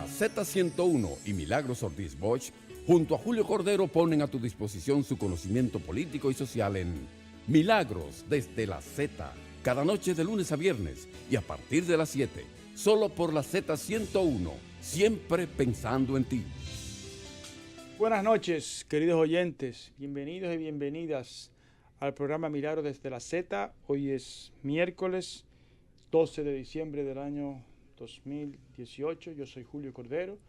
Z101 y Milagros Ortiz Bosch, junto a Julio Cordero, ponen a tu disposición su conocimiento político y social en Milagros desde la Z, cada noche de lunes a viernes y a partir de las 7, solo por la Z101, siempre pensando en ti. Buenas noches, queridos oyentes, bienvenidos y bienvenidas al programa Milagros desde la Z. Hoy es miércoles 12 de diciembre del año 2018. Yo soy Julio Cordero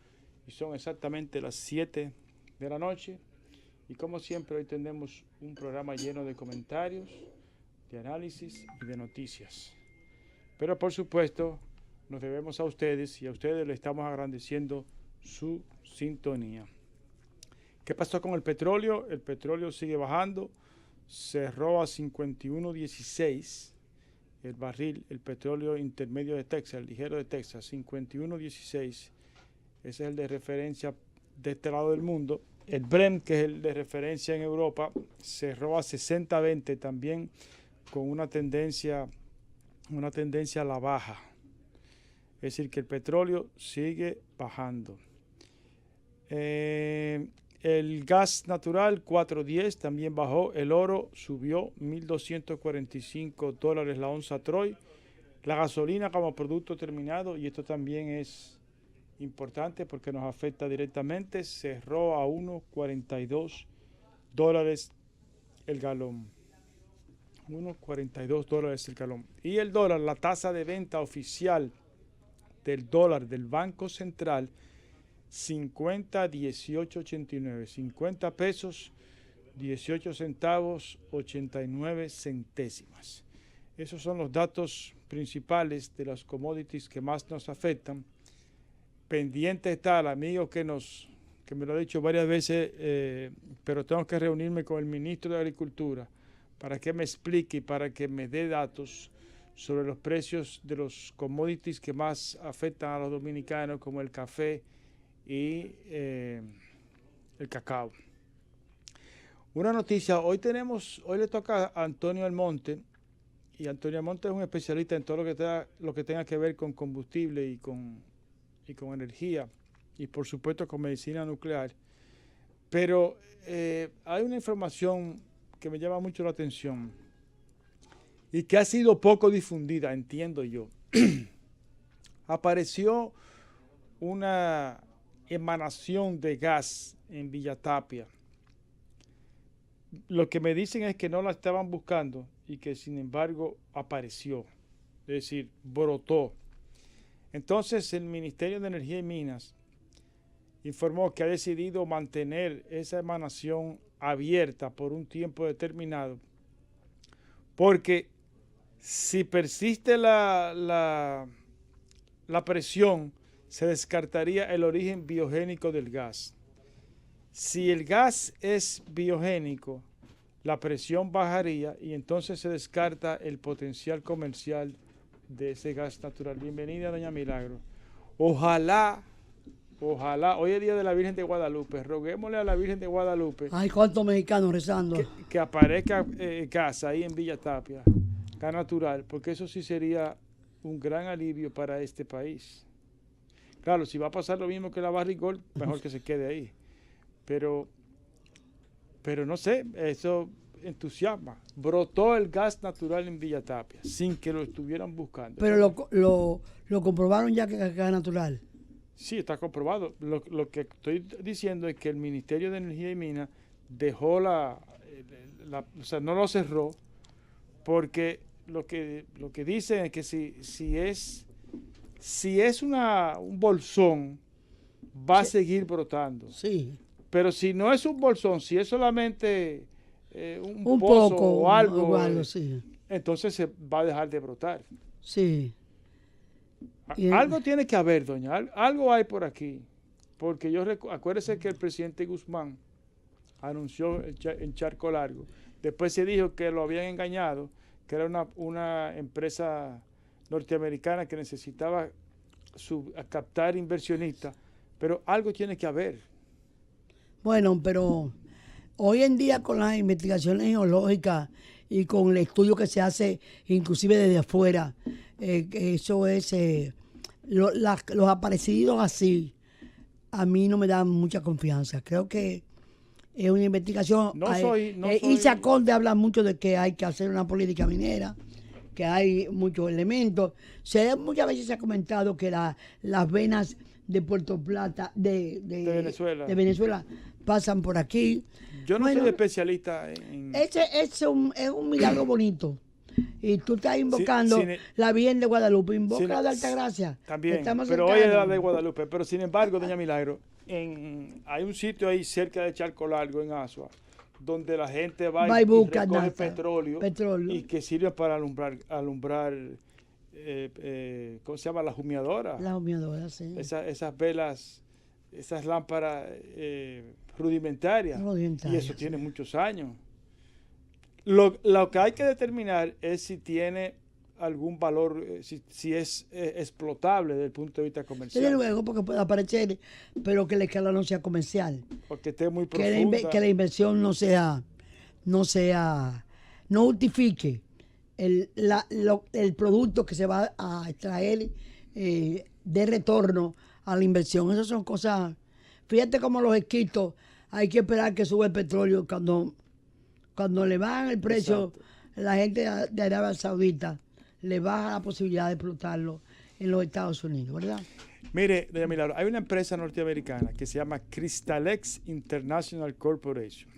y son exactamente las 7 de la noche. Y como siempre, hoy tenemos un programa lleno de comentarios, de análisis y de noticias. Pero por supuesto, nos debemos a ustedes y a ustedes le estamos agradeciendo su sintonía. ¿Qué pasó con el petróleo? El petróleo sigue bajando, cerró a 51.16 el barril, el petróleo intermedio de Texas, el ligero de Texas, 51.16. Ese es el de referencia de este lado del mundo. El Brent, que es el de referencia en Europa, cerró a 60.20 también con una tendencia a la baja. Es decir, que el petróleo sigue bajando. El gas natural, 4.10, también bajó. El oro subió, $1,245 la onza Troy. La gasolina como producto terminado, y esto también es importante porque nos afecta directamente, cerró a $1,42 el galón. $1,42 el galón. Y el dólar, la tasa de venta oficial del dólar del Banco Central, 50.1889, 50 pesos 18 centavos 89 centésimas. Esos son los datos principales de las commodities que más nos afectan. Pendiente está el amigo que me lo ha dicho varias veces, pero tengo que reunirme con el ministro de Agricultura para que me explique y para que me dé datos sobre los precios de los commodities que más afectan a los dominicanos, como el café y el cacao. Una noticia, hoy le toca a Antonio Almonte, y Antonio Almonte es un especialista en todo lo que tenga que ver con combustible y con energía, y por supuesto con medicina nuclear. Pero hay una información que me llama mucho la atención y que ha sido poco difundida, entiendo yo. Apareció una emanación de gas en Villa Tapia. Lo que me dicen es que no la estaban buscando y que sin embargo apareció, es decir, brotó. Entonces el Ministerio de Energía y Minas informó que ha decidido mantener esa emanación abierta por un tiempo determinado, porque si persiste la presión, se descartaría el origen biogénico del gas. Si el gas es biogénico, la presión bajaría y entonces se descarta el potencial comercial de ese gas natural. Bienvenida, doña Milagro. Ojalá, hoy es día de la Virgen de Guadalupe, roguémosle a la Virgen de Guadalupe. Ay, cuántos mexicanos rezando. Que aparezca gas ahí en Villa Tapia, gas natural, porque eso sí sería un gran alivio para este país. Claro, si va a pasar lo mismo que la Barrick Gold, mejor que se quede ahí. Pero no sé, eso entusiasma. Brotó el gas natural en Villa Tapia, sin que lo estuvieran buscando. Pero lo comprobaron ya que es gas natural. Sí, está comprobado. Lo que estoy diciendo es que el Ministerio de Energía y Minas dejó o sea, no lo cerró, porque lo que dicen es que si es un bolsón, va a seguir brotando. Sí. Pero si no es un bolsón, si es solamente un pozo poco o algo, sí. Entonces se va a dejar de brotar. Sí. Algo tiene que haber, doña. Algo hay por aquí. Porque acuérdese que el presidente Guzmán anunció en Charco Largo. Después se dijo que lo habían engañado, que era una empresa norteamericana que necesitaba captar inversionistas. Pero algo tiene que haber. Bueno, pero hoy en día con las investigaciones geológicas y con el estudio que se hace inclusive desde afuera, eso es los aparecidos así a mí no me da mucha confianza. Creo que es una investigación. No soy. Isa Conde habla mucho de que hay que hacer una política minera, que hay muchos elementos. Muchas veces se ha comentado que las venas de Puerto Plata, de Venezuela, pasan por aquí. Yo no soy especialista en... Es un milagro bonito. Y tú estás invocando la Virgen de Guadalupe, invoca la de Altagracia. También, pero hoy es la de Guadalupe. Pero sin embargo, doña Milagro, hay un sitio ahí cerca de Charco Largo, en Asua, donde la gente va y recoge petróleo y que sirve para alumbrar ¿cómo se llama? La humeadora. La humeadora, sí. Esas velas, esas lámparas rudimentarias. Y eso tiene muchos años. Lo que hay que determinar es si tiene algún valor, si es explotable desde el punto de vista comercial. Desde luego, porque puede aparecer, pero que la escala no sea comercial. Porque esté muy profunda. Que la inversión no justifique el producto que se va a extraer de retorno a la inversión. Esas son cosas. Fíjate cómo los esquitos, hay que esperar que sube el petróleo. Cuando le bajan el precio, exacto, la gente de Arabia Saudita le baja la posibilidad de explotarlo en los Estados Unidos, ¿verdad? Mire, doña Milagro, hay una empresa norteamericana que se llama Crystalex International Corporation.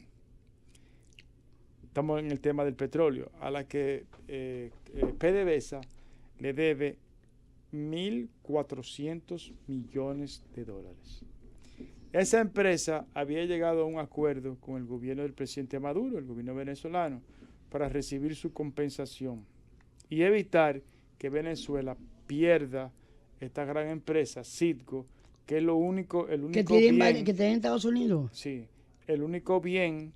Estamos en el tema del petróleo, a la que PDVSA le debe 1.400 millones de dólares. Esa empresa había llegado a un acuerdo con el gobierno del presidente Maduro, el gobierno venezolano, para recibir su compensación y evitar que Venezuela pierda esta gran empresa, Citgo, que es el único bien que tiene en Estados Unidos. Sí, el único bien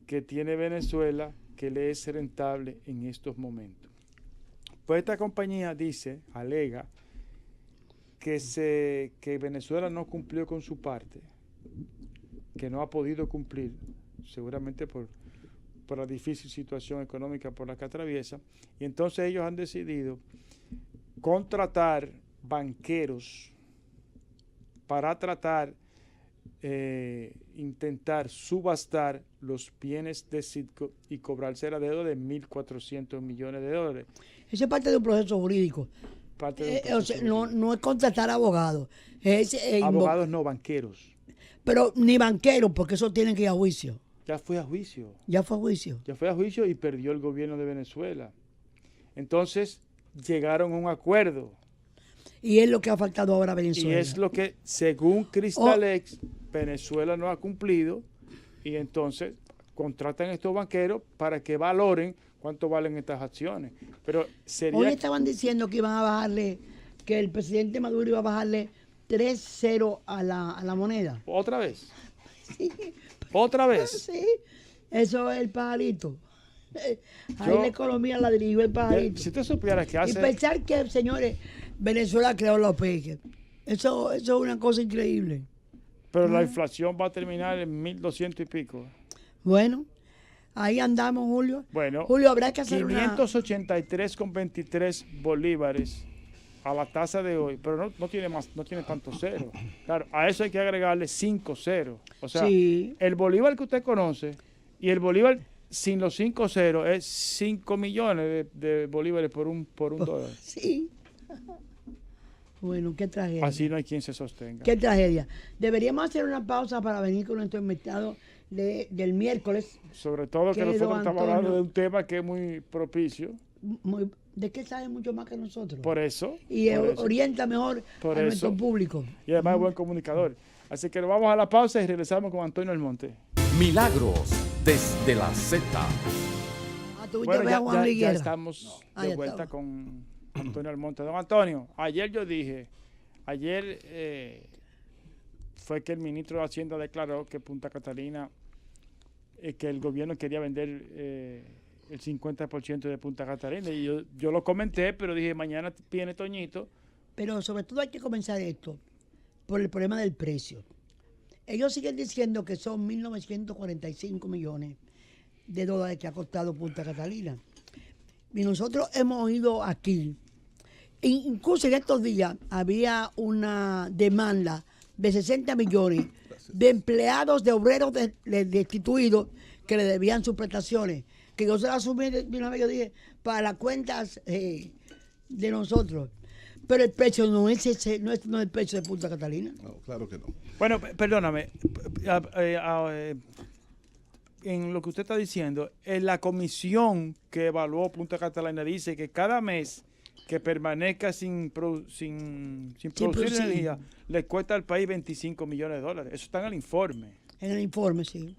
que tiene Venezuela que le es rentable en estos momentos. Pues esta compañía alega que Venezuela no cumplió con su parte, que no ha podido cumplir, seguramente por la difícil situación económica por la que atraviesa, y entonces ellos han decidido contratar banqueros para tratar intentar subastar los bienes de Citgo y cobrarse la deuda de 1.400 millones de dólares. Eso es parte de un proceso jurídico. No es contratar abogados. Abogados no, banqueros. Pero ni banqueros, porque eso tienen que ir a juicio. Ya fue a juicio. Ya fue a juicio Y perdió el gobierno de Venezuela. Entonces llegaron a un acuerdo. Y es lo que ha faltado ahora a Venezuela. Y es lo que, según Crystalex, Venezuela no ha cumplido. Y entonces contratan a estos banqueros para que valoren cuánto valen estas acciones. Pero hoy estaban diciendo que iban a bajarle, que el presidente Maduro iba a bajarle 3-0 a la moneda. ¿Otra vez? Sí. ¿Otra vez? Sí. Eso es el pajarito. Ahí la economía la dirigió el pajarito. Si usted supiera que hace... Y pensar que, señores, Venezuela creó los peques. Eso es una cosa increíble. Pero la inflación va a terminar en 1.200 y pico. Bueno, ahí andamos, Julio. Bueno, Julio, habrá que hacer 583,23 bolívares a la tasa de hoy, pero no tiene tanto cero. Claro, a eso hay que agregarle 5 ceros. O sea, sí, el bolívar que usted conoce y el bolívar sin los 5 ceros es 5 millones de bolívares por un dólar. Sí. Bueno, qué tragedia. Así no hay quien se sostenga. Qué tragedia. Deberíamos hacer una pausa para venir con nuestro invitado del miércoles. Sobre todo que nosotros estamos hablando de un tema que es muy propicio. ¿De qué sabe mucho más que nosotros? Por eso. Y orienta mejor a nuestro público. Y además es buen comunicador. Así que nos vamos a la pausa y regresamos con Antonio Almonte. Milagros desde la Z. Bueno, ya estamos de vuelta con Antonio Almonte. Don Antonio, ayer fue que el ministro de Hacienda declaró que Punta Catalina, que el gobierno quería vender el 50% de Punta Catalina. Y yo lo comenté, pero dije, mañana viene Toñito. Pero sobre todo hay que comenzar esto por el problema del precio. Ellos siguen diciendo que son 1.945 millones de dólares que ha costado Punta Catalina. Y nosotros hemos oído aquí, incluso en estos días había una demanda de 60 millones de empleados, de obreros destituidos que le debían sus prestaciones, que yo se las asumí de una vez, yo dije, para las cuentas de nosotros. Pero el precio no es el precio de Punta Catalina. No, claro que no. Bueno, perdóname. En lo que usted está diciendo, la comisión que evaluó Punta Catalina dice que cada mes que permanezca sin producir energía le cuesta al país 25 millones de dólares. Eso está en el informe. En el informe, sí.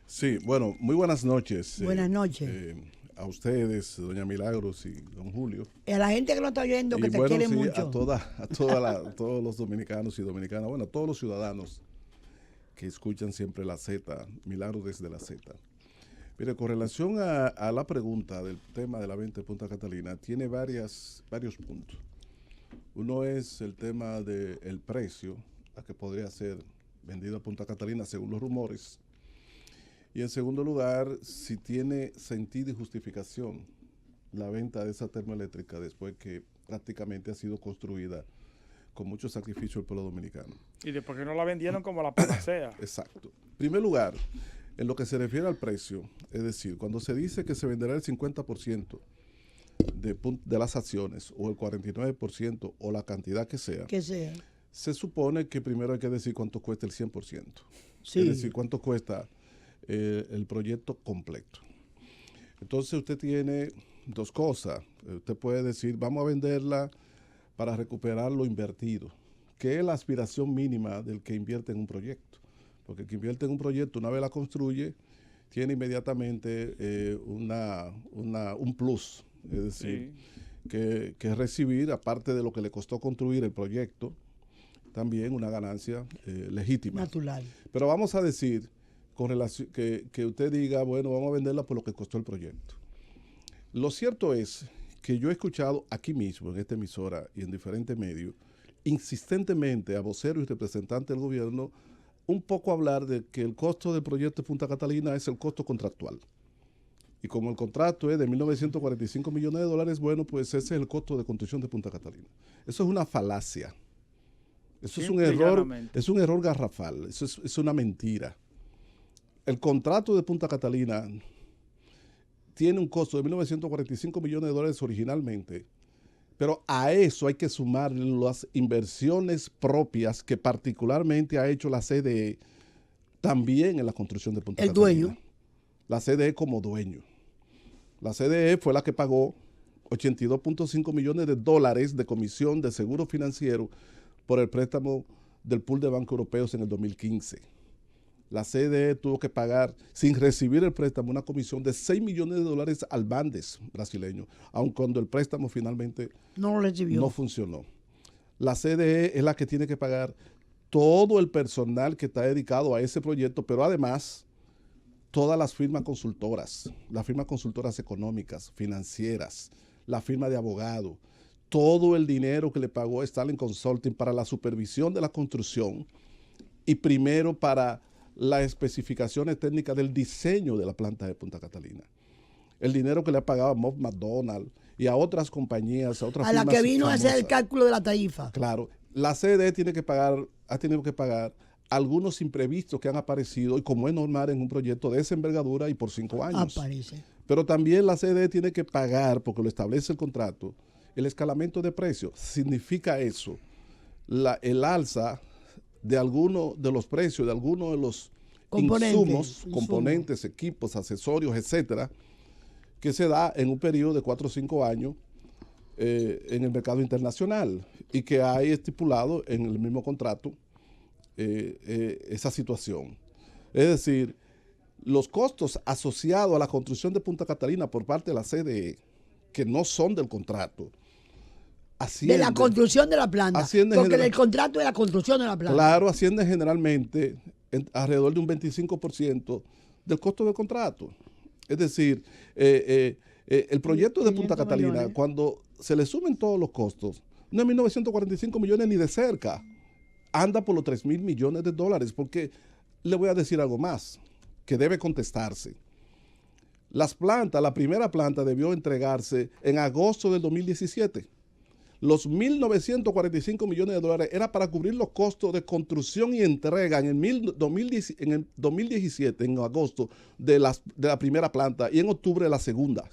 Sí, bueno, muy buenas noches. Buenas noches. A ustedes, doña Milagros y don Julio. Y a la gente que nos está oyendo, que y te bueno, quiere sí, mucho. a todos los dominicanos y dominicanas, bueno, a todos los ciudadanos que escuchan siempre la Z, Milagros desde la Z. Mire, con relación a la pregunta del tema de la venta de Punta Catalina, tiene varios puntos. Uno es el tema del precio a que podría ser vendido a Punta Catalina según los rumores. Y en segundo lugar, si tiene sentido y justificación la venta de esa termoeléctrica después que prácticamente ha sido construida con mucho sacrificio del pueblo dominicano. Y después que no la vendieron como la panacea. Exacto. En primer lugar, en lo que se refiere al precio, es decir, cuando se dice que se venderá el 50% de las acciones o el 49% o la cantidad que sea, se supone que primero hay que decir cuánto cuesta el 100%. Sí. Es decir, cuánto cuesta el proyecto completo. Entonces usted tiene dos cosas. Usted puede decir, vamos a venderla para recuperar lo invertido, que es la aspiración mínima del que invierte en un proyecto. Porque el que invierte en un proyecto, una vez la construye, tiene inmediatamente un plus, es decir, que recibir, aparte de lo que le costó construir el proyecto, también una ganancia legítima. Natural. Pero vamos a decir, con relación que usted diga, bueno, vamos a venderla por lo que costó el proyecto. Lo cierto es que yo he escuchado aquí mismo, en esta emisora y en diferentes medios, insistentemente a voceros y representantes del gobierno, un poco hablar de que el costo del proyecto de Punta Catalina es el costo contractual. Y como el contrato es de 1.945 millones de dólares, bueno, pues ese es el costo de construcción de Punta Catalina. Eso es una falacia. Eso es un error garrafal. Eso es una mentira. El contrato de Punta Catalina tiene un costo de 1.945 millones de dólares originalmente, pero a eso hay que sumar las inversiones propias que particularmente ha hecho la CDE también en la construcción de Punta Catalina. El dueño. La CDE como dueño. La CDE fue la que pagó 82.5 millones de dólares de comisión de seguro financiero por el préstamo del pool de bancos europeos en el 2015. La CDE tuvo que pagar, sin recibir el préstamo, una comisión de 6 millones de dólares al Bandes brasileño, aun cuando el préstamo finalmente no funcionó. La CDE es la que tiene que pagar todo el personal que está dedicado a ese proyecto, pero además todas las firmas consultoras económicas, financieras, la firma de abogados, todo el dinero que le pagó Stalin Consulting para la supervisión de la construcción y primero para las especificaciones técnicas del diseño de la planta de Punta Catalina. El dinero que le ha pagado a Moff McDonald y a otras compañías, a otras firmas la que vino famosas. a hacer el cálculo de la tarifa. Claro, la CDE ha tenido que pagar algunos imprevistos que han aparecido y como es normal en un proyecto de esa envergadura y por 5 años. Aparece. Pero también la CDE tiene que pagar, porque lo establece el contrato, el escalamiento de precios. Significa eso, el alza de algunos de los precios, de algunos de los insumos, componentes, equipos, accesorios, etcétera, que se da en un periodo de 4 o 5 años en el mercado internacional y que hay estipulado en el mismo contrato esa situación. Es decir, los costos asociados a la construcción de Punta Catalina por parte de la CDE, que no son del contrato, ascienden, de la construcción de la planta, porque el contrato es la construcción de la planta. Claro, asciende generalmente alrededor de un 25% del costo del contrato. Es decir, el proyecto de Punta Catalina, millones, cuando se le sumen todos los costos, no es 1.945 millones ni de cerca, anda por los 3.000 millones de dólares, porque le voy a decir algo más que debe contestarse. La primera planta debió entregarse en agosto del 2017. Los 1.945 millones de dólares era para cubrir los costos de construcción y entrega en el 2017, en agosto, de la primera planta y en octubre de la segunda.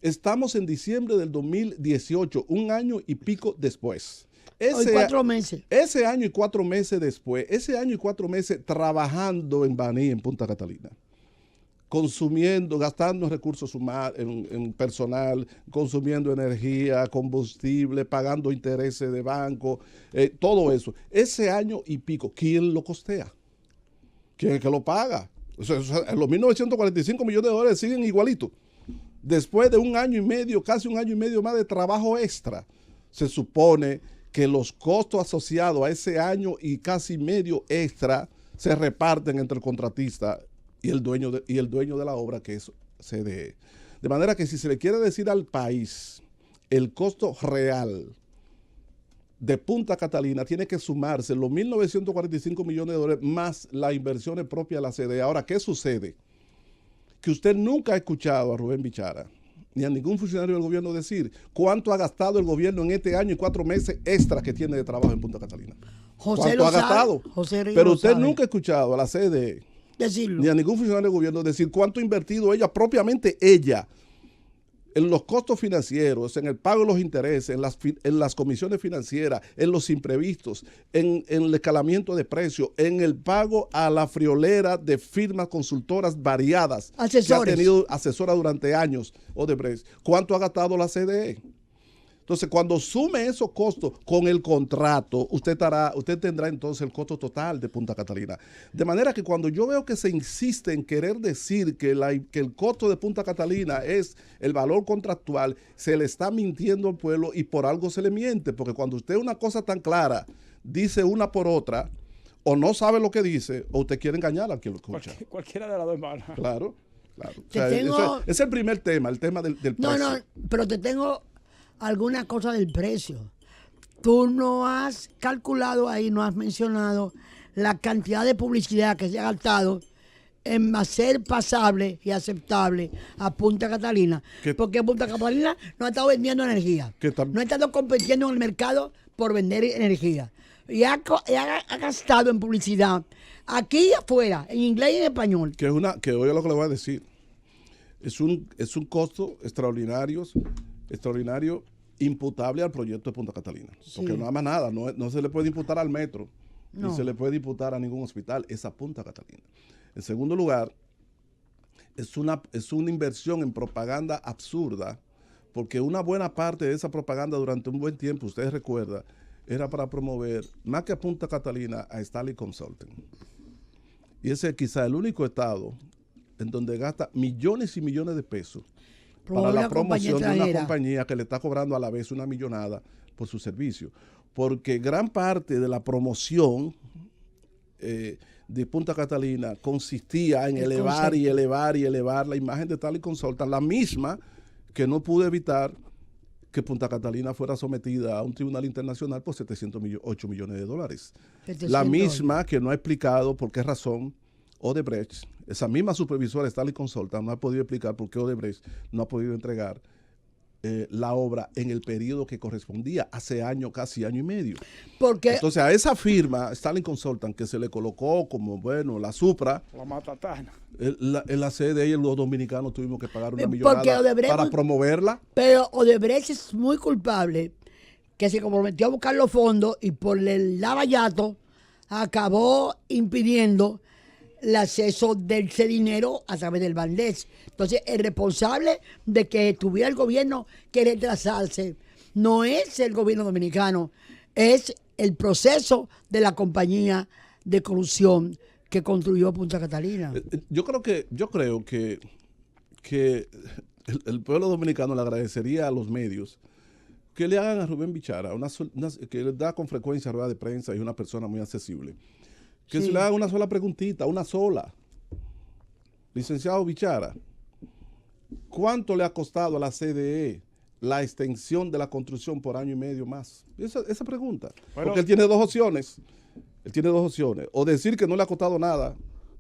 Estamos en diciembre del 2018, un año y pico después. Hoy 4 meses. Ese año y 4 meses después, ese año y 4 meses trabajando en Baní, en Punta Catalina, consumiendo, gastando recursos humanos, en personal, consumiendo energía, combustible, pagando intereses de banco, todo eso. Ese año y pico, ¿quién lo costea? ¿Quién es que lo paga? O sea, los 1.945 millones de dólares siguen igualitos. Después de un año y medio, casi un año y medio más de trabajo extra, se supone que los costos asociados a ese año y casi medio extra se reparten entre el contratista y el dueño de la obra, que es CDE. De manera que si se le quiere decir al país el costo real de Punta Catalina, tiene que sumarse los 1.945 millones de dólares más las inversiones propias de la CDE. Ahora, ¿qué sucede? Que usted nunca ha escuchado a Rubén Bichara ni a ningún funcionario del gobierno decir cuánto ha gastado el gobierno en este año y 4 meses extra que tiene de trabajo en Punta Catalina. José ¿Cuánto ha gastado? Pero usted nunca ha escuchado a la CDE decirlo, ni a ningún funcionario del gobierno decir cuánto ha invertido ella, propiamente ella, en los costos financieros, en el pago de los intereses, en las comisiones financieras, en los imprevistos, en el escalamiento de precios, en el pago a la friolera de firmas consultoras variadas que ha tenido asesora durante años, Odebrecht. ¿Cuánto ha gastado la CDE? Entonces, cuando sume esos costos con el contrato, usted tendrá entonces el costo total de Punta Catalina. De manera que cuando yo veo que se insiste en querer decir que el costo de Punta Catalina es el valor contractual, se le está mintiendo al pueblo y por algo se le miente, porque cuando usted una cosa tan clara dice una por otra, o no sabe lo que dice, o usted quiere engañar a quien lo escucha. Cualquiera de las dos es mala. Claro. O sea, es el primer tema, el tema del precio. No, pero te tengo alguna cosa del precio. Tú no has calculado ahí, no has mencionado la cantidad de publicidad que se ha gastado en hacer pasable y aceptable a Punta Catalina. Porque Punta Catalina no ha estado vendiendo energía. No ha estado compitiendo en el mercado por vender energía. Y ha gastado en publicidad aquí y afuera, en inglés y en español. Que oiga lo que le voy a decir. Es un costo extraordinario imputable al proyecto de Punta Catalina. Sí. Porque no ama nada, no se le puede imputar al metro, ni se le puede imputar a ningún hospital, es a Punta Catalina. En segundo lugar, es una inversión en propaganda absurda, porque una buena parte de esa propaganda durante un buen tiempo, ustedes recuerdan, era para promover, más que a Punta Catalina, a Stanley Consulting. Y ese es quizá el único estado en donde gasta millones y millones de pesos para la promoción de una compañía que le está cobrando a la vez una millonada por su servicio. Porque gran parte de la promoción de Punta Catalina consistía en elevar la imagen de Stanley Consulting, la misma que no pudo evitar que Punta Catalina fuera sometida a un tribunal internacional por 708 millones de dólares. La misma que no ha explicado por qué razón Odebrecht, esa misma supervisora Stanley Consulting, no ha podido explicar por qué Odebrecht no ha podido entregar la obra en el periodo que correspondía, hace casi año y medio. Entonces a esa firma, Stanley Consulting, que se le colocó como, bueno, la Supra, la matatana, en la CDE y los dominicanos tuvimos que pagar una millonada para promoverla. Pero Odebrecht es muy culpable, que se comprometió a buscar los fondos y por el lavallato acabó impidiendo el acceso de ese dinero a través del Bandes. Entonces, el responsable de que tuviera el gobierno que retrasarse no es el gobierno dominicano, es el proceso de la compañía de corrupción que construyó Punta Catalina. Yo creo que el pueblo dominicano le agradecería a los medios que le hagan a Rubén Bichara, que le da con frecuencia rueda de prensa y es una persona muy accesible. Que se le haga una sola preguntita, una sola. Licenciado Bichara, ¿cuánto le ha costado a la CDE la extensión de la construcción por año y medio más? Esa pregunta. Bueno, porque él tiene dos opciones. O decir que no le ha costado nada,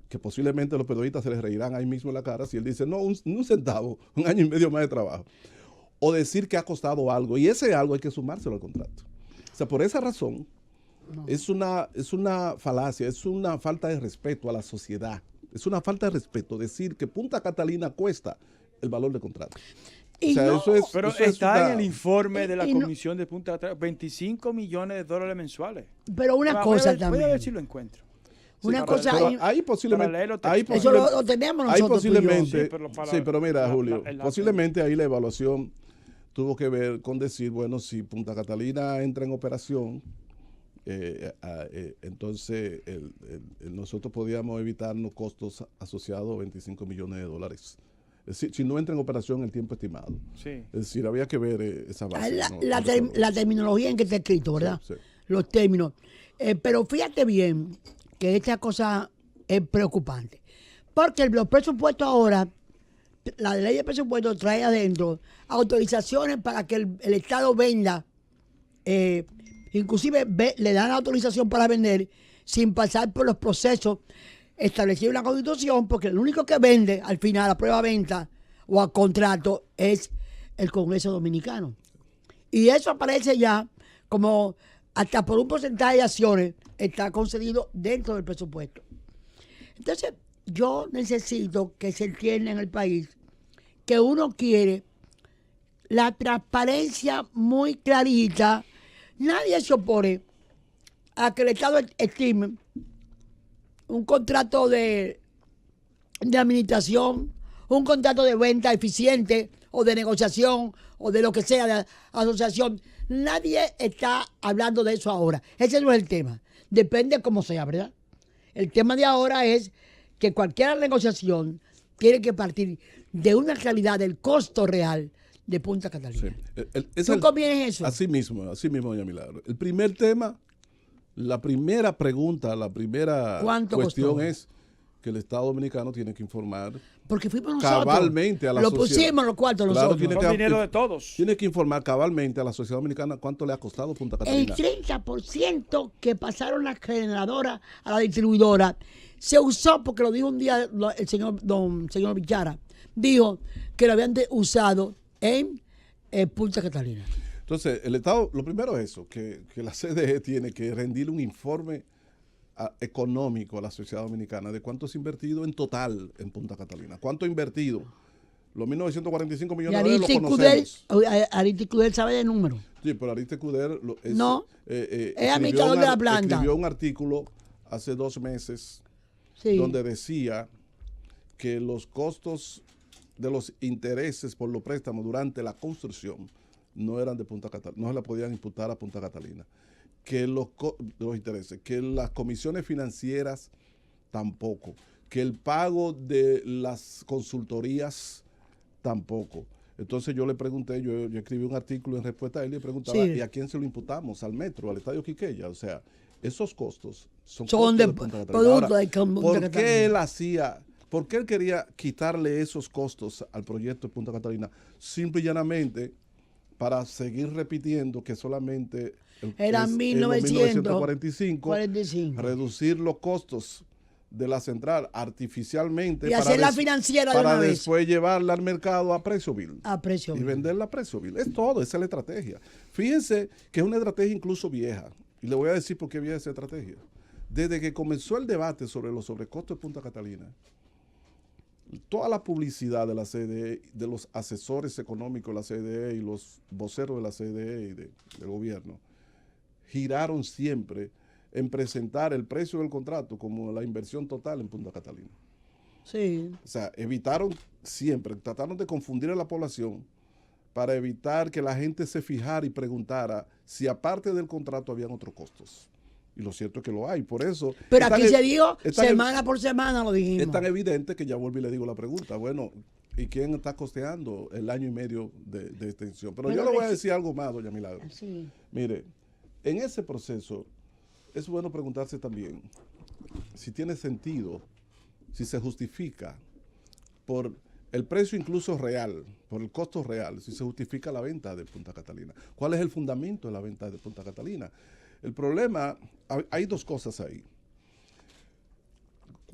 que posiblemente los periodistas se les reirán ahí mismo en la cara si él dice, no, un centavo, un año y medio más de trabajo. o decir que ha costado algo. Y ese algo hay que sumárselo al contrato. O sea, por esa razón, es una falacia, es una falta de respeto a la sociedad. Es una falta de respeto decir que Punta Catalina cuesta el valor del contrato. Y O sea, no, eso es, Pero eso es está una- en el informe de la y no- Comisión de Punta Catalina, $25 millones mensuales. pero una Voy a cosa ver- Voy a también. ver si lo encuentro. Una para- cosa, Pero hay- ahí posiblemente, para leerlo ahí textual. eso posiblemente- lo tenemos ahí nosotros. tú y yo. posiblemente, Sí, pero para- sí, pero mira, la- Julio, la- posiblemente ahí la evaluación tuvo que ver con decir, bueno, si Punta Catalina entra en operación, entonces nosotros podíamos evitarnos costos asociados a $25 millones. Es decir, si no entra en operación el tiempo estimado. Sí. Es decir, había que ver esa base. La terminología en que está escrito, ¿verdad? Sí, sí. Los términos. Pero fíjate bien que esta cosa es preocupante. Porque los presupuestos ahora, la ley de presupuestos trae adentro autorizaciones para que el Estado venda, inclusive le dan autorización para vender sin pasar por los procesos establecidos en la Constitución, porque el único que vende al final a prueba de venta o a contrato es el Congreso Dominicano. Y eso aparece ya como hasta por un porcentaje de acciones está concedido dentro del presupuesto. Entonces, yo necesito que se entienda en el país que uno quiere la transparencia muy clarita. Nadie se opone a que el Estado estime un contrato de administración, un contrato de venta eficiente o de negociación o de lo que sea, de asociación. Nadie está hablando de eso ahora. Ese no es el tema. Depende cómo sea, ¿verdad? El tema de ahora es que cualquier negociación tiene que partir de una realidad del costo real de Punta Catalina. Sí. ¿Tú convienes eso? Así mismo, doña Milagro. El primer tema, la primera pregunta, la primera ¿Cuánto cuestión costó? es que el Estado Dominicano tiene que informar Porque fuimos nosotros. cabalmente a la Lo sociedad. pusimos los cuartos Claro, nosotros. tiene Son que- dinero de todos. Tiene que informar cabalmente a la sociedad dominicana cuánto le ha costado Punta El Catalina. 30% que pasaron las generadoras a la distribuidora se usó, porque lo dijo un día el señor Bichara, dijo que lo habían usado en Punta Catalina. Entonces, el Estado, lo primero es eso, que la CDE tiene que rendir un informe económico a la sociedad dominicana de cuánto se ha invertido en total en Punta Catalina. ¿Cuánto ha invertido? Los 1.945 Y millones de dólares los conocemos. Aristide Cudel sabe de número. Sí, pero Aristide Cudel No, es administrador de la planta. escribió un artículo hace 2 meses Sí. donde decía que los costos de los intereses por los préstamos durante la construcción no eran de Punta Catalina, no se la podían imputar a Punta Catalina. Que los intereses, que las comisiones financieras tampoco, que el pago de las consultorías tampoco. Entonces yo le pregunté, yo escribí un artículo en respuesta a él y le preguntaba, Sí. ¿y a quién se lo imputamos? ¿Al metro, al Estadio Quiqueya? O sea, esos costos son Son costos de Punta Catalina. producto Ahora, de Punta ¿por Catalina? qué él hacía, por qué él quería quitarle esos costos al proyecto de Punta Catalina? Simple y llanamente para seguir repitiendo que solamente Eran en 1945, reducir los costos de la central artificialmente y hacer la financiera de para una vez después llevarla al mercado a precio vil a precio. y venderla a precio vil. Es todo, esa es la estrategia. Fíjense que es una estrategia incluso vieja. Y le voy a decir por qué vieja esa estrategia. Desde que comenzó el debate sobre los sobrecostos de Punta Catalina, toda la publicidad de la CDE, de los asesores económicos de la CDE y los voceros de la CDE y del gobierno, giraron siempre en presentar el precio del contrato como la inversión total en Punta Catalina. Sí. O sea, evitaron siempre, trataron de confundir a la población para evitar que la gente se fijara y preguntara si aparte del contrato habían otros costos. Y lo cierto es que lo hay. Por eso... Pero es tan aquí se dijo es tan semana por semana, lo dijimos. Es tan evidente que ya vuelvo y le digo la pregunta. Bueno, ¿y quién está costeando el año y medio de extensión? Pero yo le voy a decir algo más, doña Milagro. Sí. Mire, en ese proceso es bueno preguntarse también si tiene sentido, si se justifica por el precio incluso real, por el costo real, si se justifica la venta de Punta Catalina. ¿Cuál es el fundamento de la venta de Punta Catalina? El problema, hay 2 cosas ahí.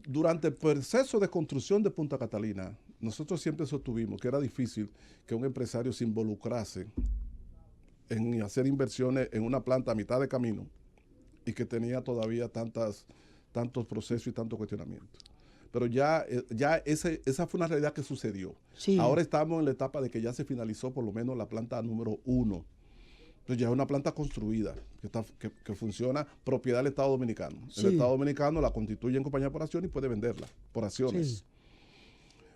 Durante el proceso de construcción de Punta Catalina, nosotros siempre sostuvimos que era difícil que un empresario se involucrase en hacer inversiones en una planta a mitad de camino y que tenía todavía tantos procesos y tantos cuestionamientos. Pero ya esa fue una realidad que sucedió. Sí. Ahora estamos en la etapa de que ya se finalizó por lo menos la planta número 1. Entonces ya es una planta construida, que funciona propiedad del Estado Dominicano. Sí. El Estado Dominicano la constituye en compañía por acción y puede venderla por acciones. Sí.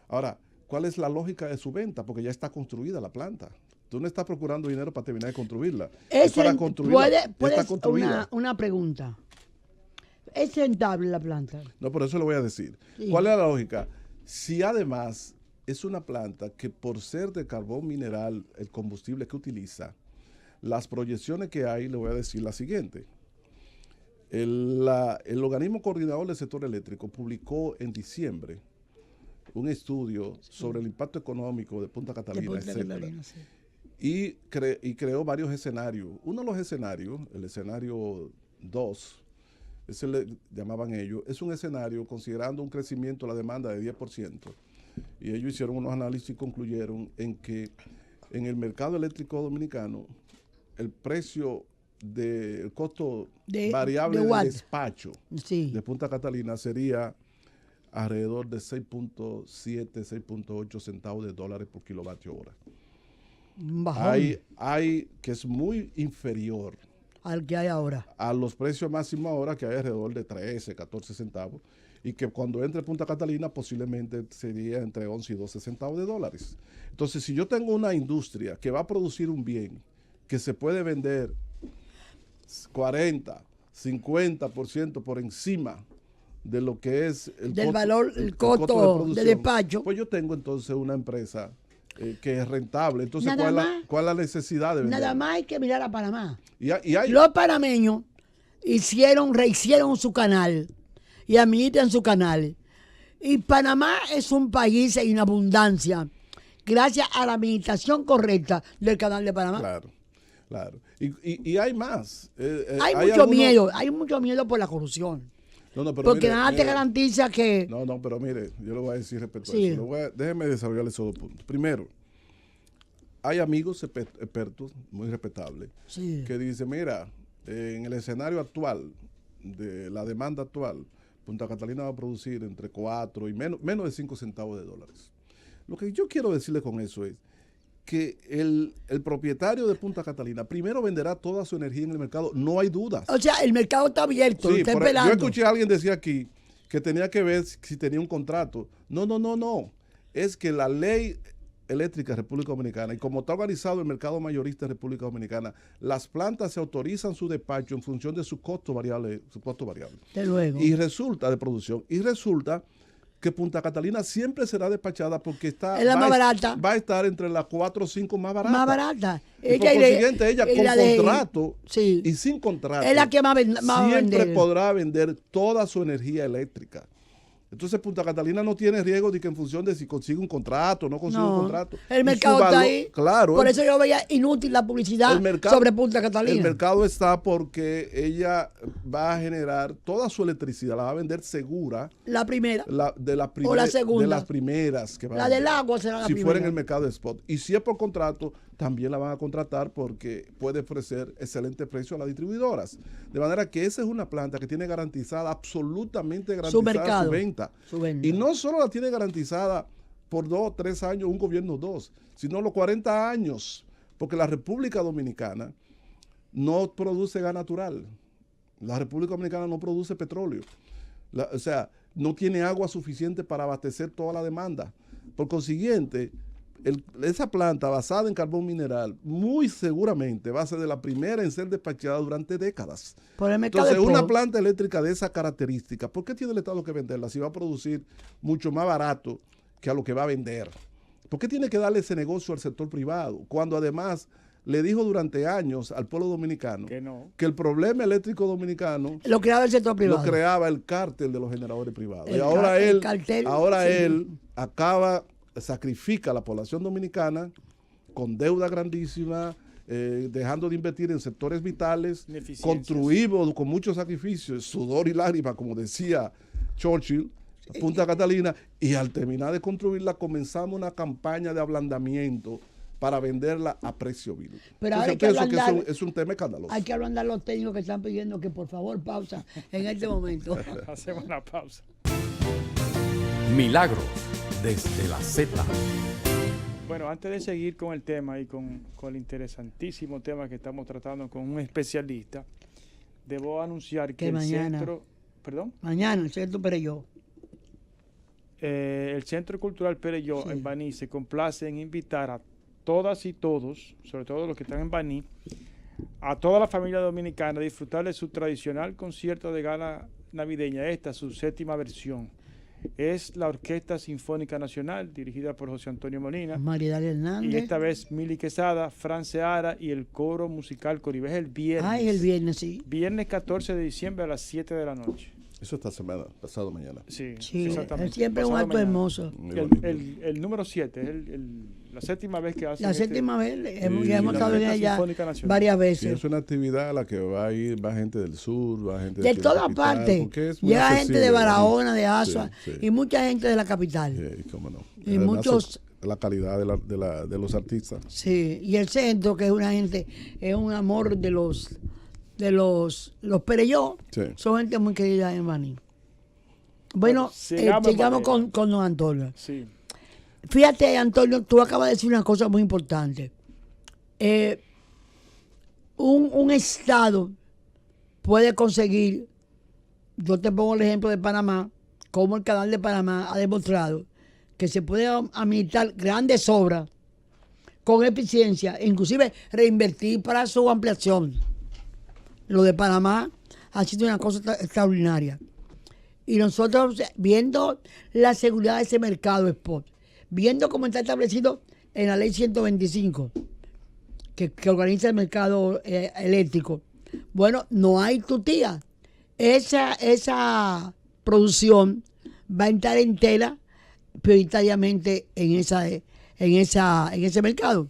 Ahora, ¿cuál es la lógica de su venta? Porque ya está construida la planta. Tú no estás procurando dinero para terminar de construirla. Es para construirla. Una pregunta. ¿Es rentable la planta? No, por eso le voy a decir. Sí. ¿Cuál es la lógica? Si además es una planta que por ser de carbón mineral, el combustible que utiliza, las proyecciones que hay, le voy a decir la siguiente. El organismo coordinador del sector eléctrico publicó en diciembre un estudio sobre el impacto económico de Punta Catalina, etcétera. Sí. Y creó varios escenarios. Uno de los escenarios, el escenario 2, ese le llamaban ellos, es un escenario considerando un crecimiento de la demanda de 10%. Y ellos hicieron unos análisis y concluyeron en que en el mercado eléctrico dominicano, el precio del costo variable de despacho de Punta Catalina sería alrededor de 6.7, 6.8 centavos de dólares por kilovatio hora. Hay que es muy inferior al que hay ahora, a los precios máximos ahora, que hay alrededor de 13, 14 centavos, y que cuando entre Punta Catalina posiblemente sería entre 11 y 12 centavos de dólares. Entonces, si yo tengo una industria que va a producir un bien que se puede vender 40, 50% por encima de lo que es el costo de despacho, pues yo tengo entonces una empresa que es rentable. Entonces, ¿cuál es la necesidad de vender? Nada más hay que mirar a Panamá. Hay los panameños rehicieron su canal y administran su canal. Y Panamá es un país en abundancia gracias a la administración correcta del canal de Panamá. Claro. Y hay más. Hay mucho miedo por la corrupción. Porque nada te garantiza que... No, pero mire, yo le voy a decir respecto a eso. Déjeme desarrollar esos 2 puntos. Primero, hay amigos expertos, muy respetables, que dicen, mira, en el escenario actual, de la demanda actual, Punta Catalina va a producir entre 4 y menos de 5 centavos de dólares. Lo que yo quiero decirle con eso es que el propietario de Punta Catalina primero venderá toda su energía en el mercado, no hay dudas. O sea, el mercado está abierto, sí, está esperando. Yo escuché a alguien decir aquí que tenía que ver si tenía un contrato. No. Es que la ley eléctrica de República Dominicana, y como está organizado el mercado mayorista de República Dominicana, las plantas se autorizan su despacho en función de su costo variable. De luego. Y resulta que Punta Catalina siempre será despachada porque más barata. Va a estar entre las 4 o 5 más baratas. Más barata. Y por consiguiente, ella con contrato y sin contrato es la que más siempre podrá vender toda su energía eléctrica. Entonces Punta Catalina no tiene riesgo de que en función de si consigue un contrato o no consigue un contrato. El mercado está ahí. Claro. Por eso yo veía inútil la publicidad sobre Punta Catalina. El mercado está porque ella va a generar toda su electricidad, la va a vender segura. La primera. O la segunda. De las primeras que va a vender. Del agua será la primera. Si fuera en el mercado de spot. Y si es por contrato, también la van a contratar porque puede ofrecer excelente precio a las distribuidoras. De manera que esa es una planta que tiene garantizada, absolutamente garantizada su venta. Y no solo la tiene garantizada por 2 o 3 años, un gobierno 2, sino los 40 años, porque la República Dominicana no produce gas natural. La República Dominicana no produce petróleo. O sea, no tiene agua suficiente para abastecer toda la demanda. Por consiguiente, esa planta basada en carbón mineral muy seguramente va a ser de la primera en ser despachada durante décadas. Entonces, una planta eléctrica de esa característica, ¿por qué tiene el Estado que venderla si va a producir mucho más barato que a lo que va a vender? ¿Por qué tiene que darle ese negocio al sector privado? Cuando además le dijo durante años al pueblo dominicano que el problema eléctrico dominicano lo creaba el sector privado. Lo creaba el cártel de los generadores privados. Y ahora él sacrifica a la población dominicana con deuda grandísima, dejando de invertir en sectores vitales, construidos con muchos sacrificios, sudor y lágrimas, como decía Churchill, Punta Catalina, y al terminar de construirla comenzamos una campaña de ablandamiento para venderla a precio vil. Pero ahora Entonces, hay que pienso que ablandar, es un tema escandaloso. hay que ablandar los técnicos que están pidiendo que por favor pausa en este momento. Hacemos una pausa. Milagros desde la Z. Bueno, antes de seguir con el tema y con el interesantísimo tema que estamos tratando con un especialista, debo anunciar que Que el mañana. centro, perdón, Mañana, el Centro Pereyó. el Centro Cultural Pereyó Sí. en Baní se complace en invitar a todas y todos, sobre todo los que están en Baní, a toda la familia dominicana a disfrutar de su tradicional concierto de gala navideña, esta su 7ª versión. Es la Orquesta Sinfónica Nacional, dirigida por José Antonio Molina. Maridalia Hernández. Y esta vez Mili Quesada, Fran Seara y el coro musical Coribes el viernes. Ay, el viernes, sí. Viernes 14 de diciembre a las 7 de la noche. Eso esta semana, pasado mañana. Sí, Sí, exactamente. es siempre un Pasado acto mañana. hermoso. Muy El, bonito. el número 7, es la 7ª vez que hace. La 7ª vez, Sí, ya hemos la estado en Orquesta ella Sinfónica Nacional. varias Sí, veces. es una actividad a la que va a ir, va gente del sur, va gente De aquí la todas capital, partes. porque es muy Llega gente accesible, de ¿no? Barahona, de Asua Sí, sí. y mucha gente de la capital. Sí, cómo no. Y Además, muchos- la calidad de los artistas. Sí, y el centro, que es una gente, es un amor de los Pereyó, Sí. son gente muy querida en Baní. Bueno, sigamos, sigamos Manuela. con don Antonio. Sí. Fíjate, Antonio, tú acabas de decir una cosa muy importante. Un Estado puede conseguir, yo te pongo el ejemplo de Panamá, como el canal de Panamá ha demostrado que se puede administrar grandes obras con eficiencia, inclusive reinvertir para su ampliación. Lo de Panamá ha sido una cosa extraordinaria. Y nosotros, viendo la seguridad de ese mercado spot, viendo cómo está establecido en la ley 125, que organiza el mercado eléctrico, bueno, no hay tutía. Esa producción va a entrar entera prioritariamente en ese mercado.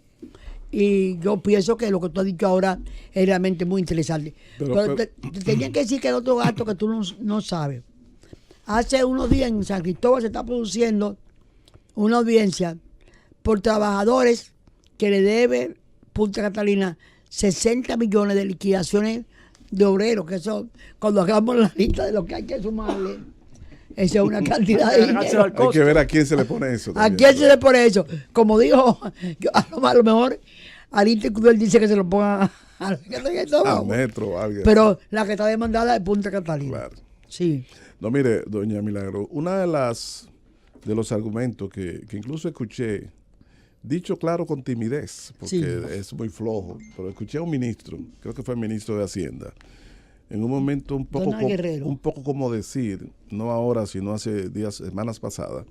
Y yo pienso que lo que tú has dicho ahora es realmente muy interesante. Pero te tenía que decir que el otro gasto que tú no sabes. Hace unos días en San Cristóbal se está produciendo una audiencia por trabajadores que le debe Punta Catalina 60 millones de liquidaciones de obreros, que eso, cuando hagamos la lista de lo que hay que sumarle, esa es una cantidad de dinero. Hay que ver a quién se le pone eso. ¿A también. quién se le pone eso? Como dijo, a lo mejor Alite Cudel dice que se lo ponga a la que está en esto A abajo. Metro, alguien. Pero la que está demandada es Punta Catalina. Claro. Sí. No, mire, doña Milagro, una de los argumentos que incluso escuché, dicho claro con timidez, porque Sí. es muy flojo, pero escuché a un ministro, creo que fue el ministro de Hacienda, en un momento un poco como decir, no ahora, sino hace semanas pasadas,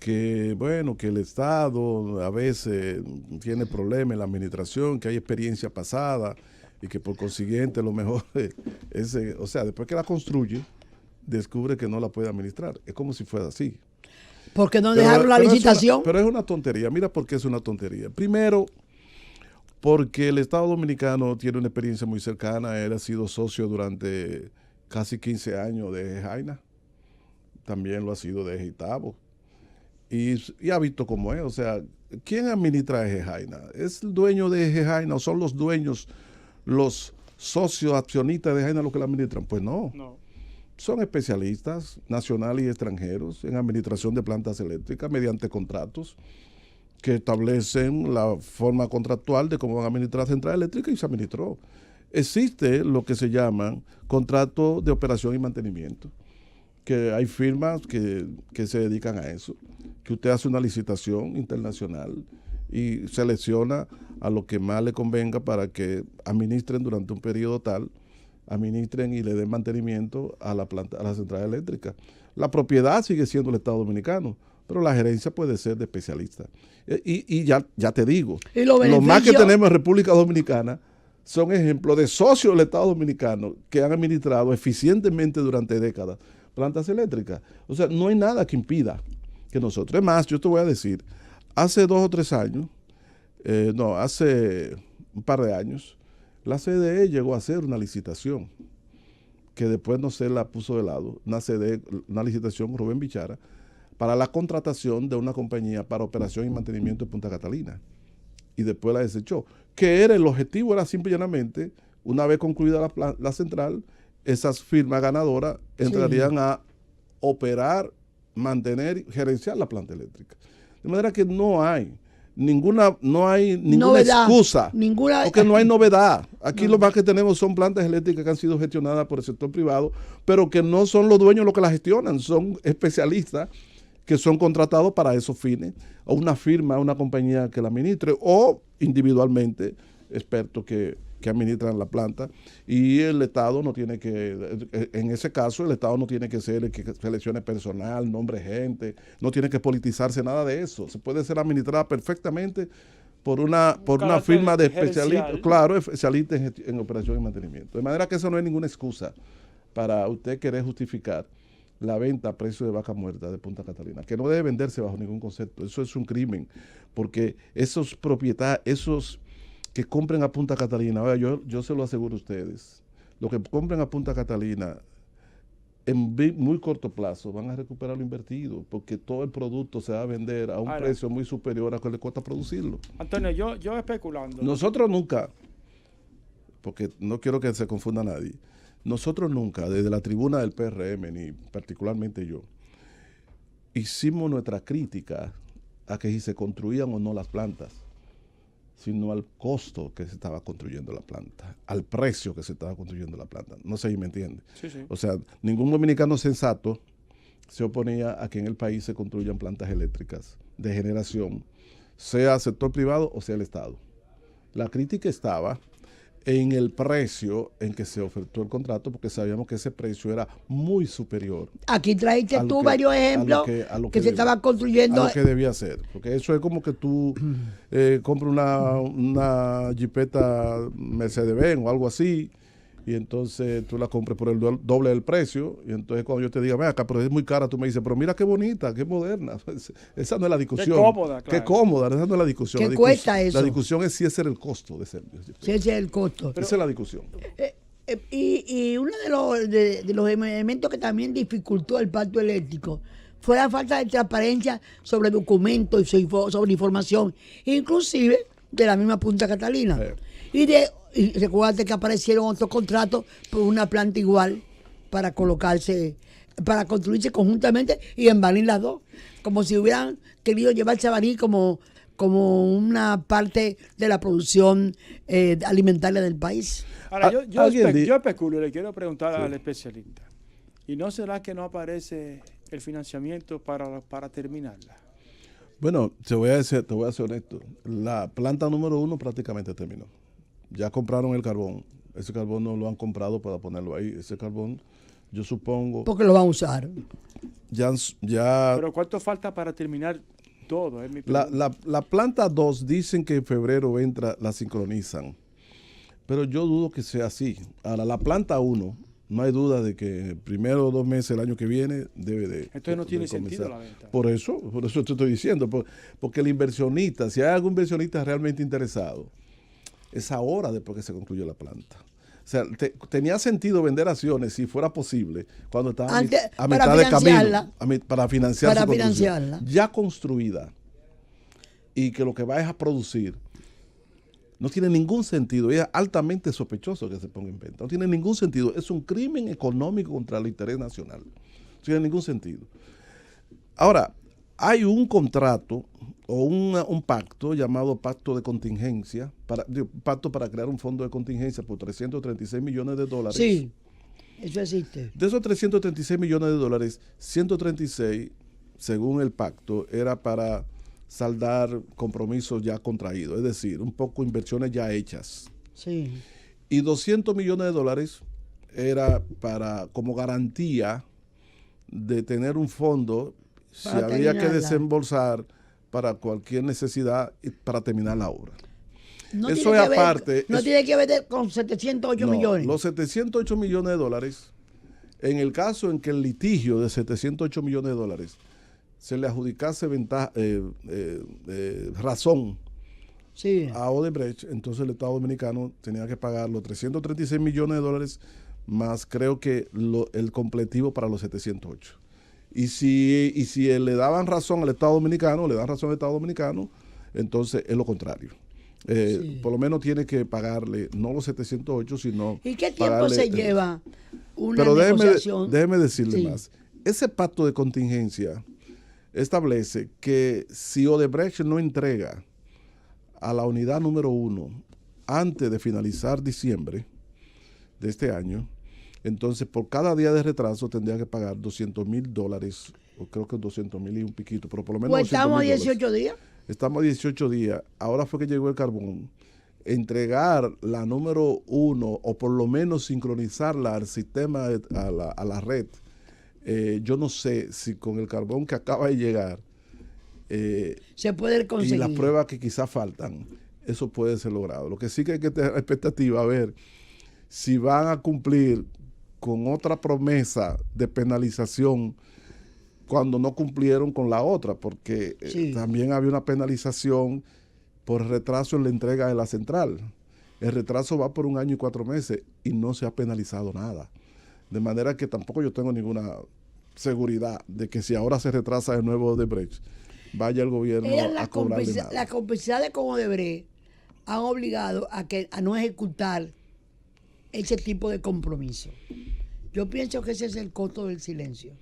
que bueno, que el Estado a veces tiene problemas en la administración, que hay experiencia pasada y que por consiguiente lo mejor es, o sea, después que la construye, descubre que no la puede administrar. Es como si fuera así. Porque no dejaron la licitación. Pero es una tontería. Mira por qué es una tontería. Primero, porque el Estado Dominicano tiene una experiencia muy cercana. Él ha sido socio durante casi 15 años de Eje Jaina. También lo ha sido de Eje Itabo. Y ha visto cómo es. O sea, ¿quién administra Eje Jaina? ¿Es el dueño de Eje Jaina o son los dueños, los socios accionistas de Jaina los que la administran? Pues no. Son especialistas nacionales y extranjeros en administración de plantas eléctricas mediante contratos que establecen la forma contractual de cómo van a administrar central eléctrica y se administró. Existe lo que se llaman contratos de operación y mantenimiento, que hay firmas que se dedican a eso, que usted hace una licitación internacional y selecciona a lo que más le convenga para que administren durante un periodo tal, administren y le den mantenimiento a la central eléctrica. La propiedad sigue siendo el Estado Dominicano, pero la gerencia puede ser de especialistas. Y ya te digo, lo más que tenemos en República Dominicana son ejemplos de socios del Estado Dominicano que han administrado eficientemente durante décadas plantas eléctricas. O sea, no hay nada que impida que nosotros. Es más, yo te voy a decir, hace 2 o 3 años, hace un par de años, la CDE llegó a hacer una licitación que después no se la puso de lado, una licitación Rubén Bichara, para la contratación de una compañía para operación y mantenimiento de Punta Catalina. Y después la desechó. Que el objetivo era simple y llanamente, una vez concluida la central, esas firmas ganadoras entrarían a operar, mantener y gerenciar la planta eléctrica. De manera que no hay ninguna novedad, excusa, porque no hay novedad. Aquí lo más que tenemos son plantas eléctricas que han sido gestionadas por el sector privado, pero que no son los dueños los que las gestionan, son especialistas que son contratados para esos fines, o una firma, una compañía que la administre, o individualmente expertos que administran la planta, y el Estado no tiene que, en ese caso el Estado no tiene que ser el que seleccione personal, nombre gente, no tiene que politizarse nada de eso, se puede ser administrada perfectamente por una firma de especialistas, claro, especialistas en operación y mantenimiento. De manera que eso no es ninguna excusa para usted querer justificar la venta a precio de vaca muerta de Punta Catalina, que no debe venderse bajo ningún concepto. Eso es un crimen, porque esos propietarios, esos que compren a Punta Catalina, oiga, yo se lo aseguro a ustedes, los que compren a Punta Catalina en muy corto plazo van a recuperar lo invertido, porque todo el producto se va a vender a un precio muy superior a que le cuesta producirlo. Antonio, yo especulando. Nosotros nunca, porque no quiero que se confunda nadie, nosotros nunca, desde la tribuna del PRM, ni particularmente yo, hicimos nuestra crítica a que si se construían o no las plantas, sino al costo que se estaba construyendo la planta, al precio que se estaba construyendo la planta. No sé si me entiende. Sí, sí. O sea, ningún dominicano sensato se oponía a que en el país se construyan plantas eléctricas de generación, sea sector privado o sea el Estado. La crítica estaba en el precio en que se ofertó el contrato, porque sabíamos que ese precio era muy superior. Aquí trajiste tú varios ejemplos que se estaban construyendo. A lo que debía ser, porque eso es como que tú compras una jipeta Mercedes-Benz o algo así, y entonces tú la compres por el doble del precio, y entonces cuando yo te diga, ven acá, pero es muy cara, tú me dices, pero mira qué bonita, qué moderna. Esa no es la discusión. Qué cómoda, claro. Qué cómoda, esa no es la discusión. ¿Qué cuesta eso? La discusión es si ese era el costo de ser. Si ese es el costo. Esa es la discusión. Y uno de los elementos que también dificultó el pacto eléctrico fue la falta de transparencia sobre documentos y sobre información, inclusive de la misma Punta Catalina. Y recuérdate que aparecieron otros contratos por una planta igual para construirse conjuntamente y en Baní las dos, como si hubieran querido llevarse a Baní como una parte de la producción alimentaria del país. Ahora, yo especulo, le quiero preguntar al especialista, ¿y no será que no aparece el financiamiento para terminarla? Bueno, te voy a ser honesto, la planta número 1 prácticamente terminó. Ya compraron el carbón. Ese carbón no lo han comprado para ponerlo ahí. Ese carbón, yo supongo... Porque lo van a usar. Ya. Pero ¿cuánto falta para terminar todo? La planta 2 dicen que en febrero la sincronizan. Pero yo dudo que sea así. Ahora, la planta 1, no hay duda de que primero 2 meses el año que viene debe de... Entonces no tiene sentido la venta. Por eso te estoy diciendo. Porque el inversionista, si hay algún inversionista realmente interesado, es ahora después que se concluyó la planta. O sea, tenía sentido vender acciones si fuera posible cuando estaba a mitad de camino para financiarla. Ya construida y que lo que va es a producir. No tiene ningún sentido. Es altamente sospechoso que se ponga en venta. No tiene ningún sentido. Es un crimen económico contra el interés nacional. No tiene ningún sentido. Ahora, hay un contrato o un pacto llamado pacto de contingencia, pacto para crear un fondo de contingencia por $336 millones. Sí, eso existe. De esos $336 millones, 136, según el pacto, era para saldar compromisos ya contraídos, es decir, un poco inversiones ya hechas. Sí. Y $200 millones era como garantía de tener un fondo si había que desembolsar para cualquier necesidad y para terminar la obra. Eso es aparte. No tiene que ver con 708 millones. Los $708 millones, en el caso en que el litigio de $708 millones se le adjudicase razón a Odebrecht, entonces el Estado Dominicano tenía que pagar los $336 millones más creo que el completivo para los 708. Y si le daban razón al Estado Dominicano, entonces es lo contrario. Por lo menos tiene que pagarle no los 708, sino ¿Y qué tiempo se lleva una pero negociación? déjeme decirle Sí. más. Ese pacto de contingencia establece que si Odebrecht no entrega a la unidad número 1 antes de finalizar diciembre de este año, entonces por cada día de retraso tendría que pagar $200,000, o creo que 200,000 y un piquito, pero por lo menos Pues estamos a $200,000. 18 días. Estamos a 18 días. Ahora fue que llegó el carbón. Entregar la número 1 o por lo menos sincronizarla al sistema, a la red. Yo no sé si con el carbón que acaba de llegar Se puede y conseguir. las pruebas que quizás faltan, eso puede ser logrado. Lo que sí que hay que tener expectativa a ver si van a cumplir con otra promesa de penalización cuando no cumplieron con la otra, porque Sí. también había una penalización por retraso en la entrega de la central. El retraso va por 1 año y 4 meses y no se ha penalizado nada. De manera que tampoco yo tengo ninguna seguridad de que si ahora se retrasa de nuevo Odebrecht, vaya el gobierno a cobrarle nada. La complicidad de como Odebrecht han obligado a no ejecutar ese tipo de compromiso. Yo pienso que ese es el costo del silencio.